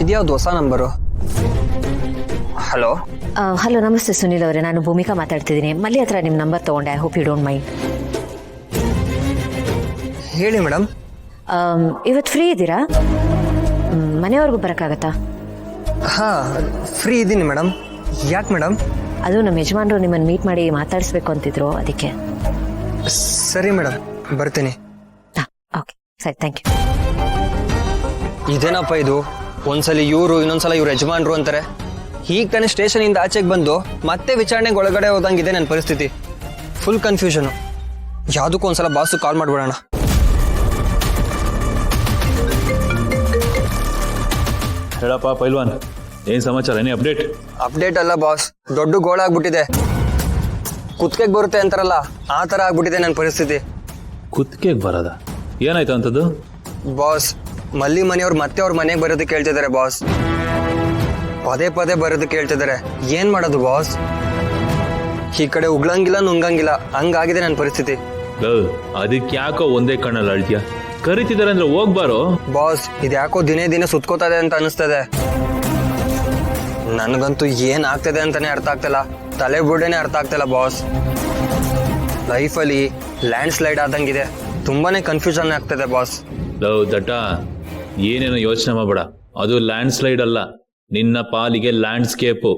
ಇದ್ಯಾವ್ದು ಹೊಸ number? Hello hello, ನಮಸ್ತೆ ಸುನಿಲ್ ಅವರೇ, ನಾನು ಭೂಮಿಕಾ ಮಾತಾಡ್ತಿದ್ದೀನಿ. ಮಲ್ಲಿ ಹತ್ರ ನಿಮ್ಮ ನಂಬರ್ ತೊಗೊಂಡೆ. I hope you don't mind. ಹೇಳಿ ಮೇಡಮ್. ಇವತ್ತು ಫ್ರೀ ಇದ್ದೀರಾ? ಮನೆವರೆಗೂ ಬರೋಕ್ಕಾಗತ್ತಾ? ಹಾಂ, ಫ್ರೀ ಇದ್ದೀನಿ ಮೇಡಮ್. ಯಾಕೆ ಮೇಡಮ್? ಅದು ನಮ್ಮ ಯಜಮಾನರು ನಿಮ್ಮನ್ನು ಮೀಟ್ ಮಾಡಿ ಮಾತಾಡಿಸ್ಬೇಕು ಅಂತಿದ್ರು, ಅದಕ್ಕೆ. ಸರಿ ಮೇಡಮ್, ಬರ್ತೀನಿ. ಓಕೆ, ಸರಿ, ಥ್ಯಾಂಕ್ ಯು. ಇದೇನಪ್ಪ ಇದು? ಒಂದ್ಸಲ ಇವರು, ಇನ್ನೊಂದ್ಸಲ ಇವ್ರು ಯಜಮಾನ್ರು ಅಂತಾರೆ. ಈಗ ತಾನೇ ಸ್ಟೇಷನಿಂದ ಆಚೆಗೆ ಬಂದು ಮತ್ತೆ ವಿಚಾರಣೆಗೆ ಒಳಗಡೆ ಹೋದಂಗಿದೆ ನನ್ನ ಪರಿಸ್ಥಿತಿ. Full confusion. ಯಾವುದಕ್ಕೂ ಒಂದ್ಸಲ ಬಾಸು ಕಾಲ್ ಮಾಡ್ಬಿಡೋಣ. ಹೇಳಪ್ಪ ಪೈಲ್ವಾನ್, ಏನ್ ಸಮಾಚಾರ? ಏನೇ ಅಪ್ಡೇಟ್ ಅಲ್ಲ ಬಾಸ್, ದೊಡ್ಡ ಗೋಳಾಗ್ಬಿಟ್ಟಿದೆ. ಕುತ್ತಿಗೆಗೆ ಬರುತ್ತೆ ಅಂತಾರಲ್ಲ, ಆ ಥರ ಆಗ್ಬಿಟ್ಟಿದೆ ನನ್ನ ಪರಿಸ್ಥಿತಿ. ಕುತ್ತಿಗೆಗೆ ಬರೋದ? ಏನಾಯ್ತು ಅಂತದ್ದು? ಬಾಸ್, ಮಲ್ಲಿ ಮನೆಯವ್ರು ಮತ್ತೆ ಅವ್ರ ಮನೆಗೆ ಬರೋದಕ್ಕೆ ಹೇಳ್ತಿದ್ದಾರೆ ಬಾಸ್. ಪದೇ ಪದೇ ಬರೋದಕ್ಕೆ ಹೇಳ್ತಿದ್ದಾರೆ. ಏನ್ ಮಾಡೋದು ಬಾಸ್? ಈ ಕಡೆ ಉಗ್ಳಂಗಿಲ್ಲ ನುಂಗಂಗಿಲ್ಲ, ಹಂಗಾಗಿದೆ ನನ್ನ ಪರಿಸ್ಥಿತಿ. ಅದಕ್ಕೆ ಯಾಕೋ ಒಂದೇ ಕಣ್ಣಲ್ಲಿ ಅಳ್ತೀಯ? ಕರಿತಿದ್ದಾರೆ ಅಂದ್ರೆ ಹೋಗ್ಬಾರೋ. ಬಾಸ್, ಇದ್ಯಾಕೋ ದಿನೇ ದಿನೇ ಸುತ್ಕೋತದೆ ಅಂತ ಅನಿಸ್ತದೆ. ನನಗಂತೂ ಏನ್ ಆಗ್ತದೆ ಅಂತಾನೆ ಅರ್ಥ ಆಗ್ತಿಲ್ಲ. ತಲೆ ಬುಡ್ಡೆನೆ ಅರ್ಥ ಆಗ್ತಿಲ್ಲ ಬಾಸ್. ಲೈಫಲ್ಲಿ ಲ್ಯಾಂಡ್ ಸ್ಲೈಡ್ ಆದಂಗಿದೆ. ತುಂಬಾನೇ ಕನ್ಫ್ಯೂಷನ್ ಆಗ್ತದೆ ಬಾಸ್. ದಟ್ಟ, ಏನೇನೋ ಯೋಚನೆ ಮಾಡಬೇಡ. ಅದು ಲ್ಯಾಂಡ್ ಸ್ಲೈಡ್ ಅಲ್ಲ, ನಿನ್ನ ಪಾಲಿಗೆ ಲ್ಯಾಂಡ್ಸ್ಕೇಪು.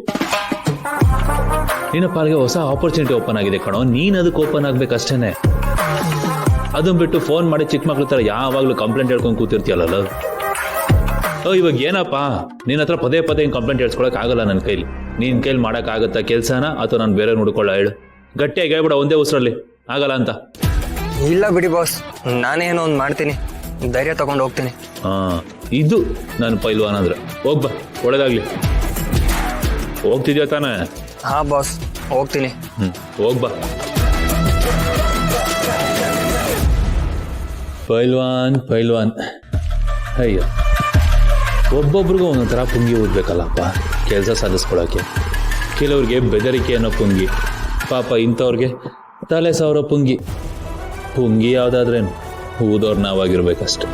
ನಿನ್ನ ಪಾಲಿಗೆ ಹೊಸ ಆಪರ್ಚುನಿಟಿ ಓಪನ್ ಆಗಿದೆ ಕಣೋ. ನೀನ್ ಅದಕ್ಕೆ ಓಪನ್ ಆಗ್ಬೇಕಷ್ಟೇನೆ. ಅದನ್ನ ಬಿಟ್ಟು ಫೋನ್ ಮಾಡಿ ಚಿಕ್ಕ ಮಕ್ಳ ತರ ಯಾವಾಗ್ಲೂ ಕಂಪ್ಲೇಂಟ್ ಹೇಳ್ಕೊಂಡು ಕೂತಿರ್ತೀಯಲ್ಲ. ಇವಾಗ ಏನಪ್ಪಾ, ನಿನ್ನ ಹತ್ರ ಪದೇ ಪದೇ ಹಿಂಗೆ ಕಂಪ್ಲೇಂಟ್ ಹೇಳ್ಸ್ಕೊಳಕ್ ಆಗಲ್ಲ ನನ್ನ ಕೈಲಿ. ನಿನ್ ಕೈಲಿ ಮಾಡಕ್ ಆಗತ್ತಾ ಕೆಲ್ಸನ, ಅಥವಾ ನಾನು ಬೇರೆ ನೋಡ್ಕೊಳ್ಳ? ಹೇಳು, ಗಟ್ಟಿಯಾಗಿ ಹೇಳ್ಬಿಡ ಒಂದೇ ಉಸಿರಲ್ಲಿ. ಆಗಲ್ಲ ಅಂತ? ಇಲ್ಲ ಬಿಡಿ ಬಾಸ್, ನಾನೇನೋ ಒಂದು ಮಾಡ್ತೀನಿ. ಧೈರ್ಯ ತಗೊಂಡು ಹೋಗ್ತೀನಿ. ಇದು ನನ್ನ ಪೈಲ್ವಾನ್ ಅಂದ್ರೆ. ಹೋಗ್ಬಾ, ಒಳ್ಳೇದಾಗ್ಲಿ. ಹೋಗ್ತಿದ್ಯಾ ತಾನೆ? ಹಾ ಬಾಸ್, ಹೋಗ್ತೀನಿ. ಹೋಗ್ಬಾ. ಪೈಲ್ವಾನ್ ಅಯ್ಯೋ, ಒಬ್ಬೊಬ್ರಿಗೂ ಒಂದೊಂಥರ ಪುಂಗಿ ಓದ್ಬೇಕಲ್ಲಪ್ಪ ಕೆಲಸ ಸಾಧಿಸ್ಕೊಳಕ್ಕೆ. ಕೆಲವ್ರಿಗೆ ಬೆದರಿಕೆ ಅನ್ನೋ ಪುಂಗಿ, ಪಾಪ ಇಂಥವ್ರಿಗೆ ತಲೆ ಸಾವಿರ ಪುಂಗಿ. ಯಾವುದಾದ್ರೇನು ಊದೋರು ನಾವಾಗಿರ್ಬೇಕಷ್ಟೆ.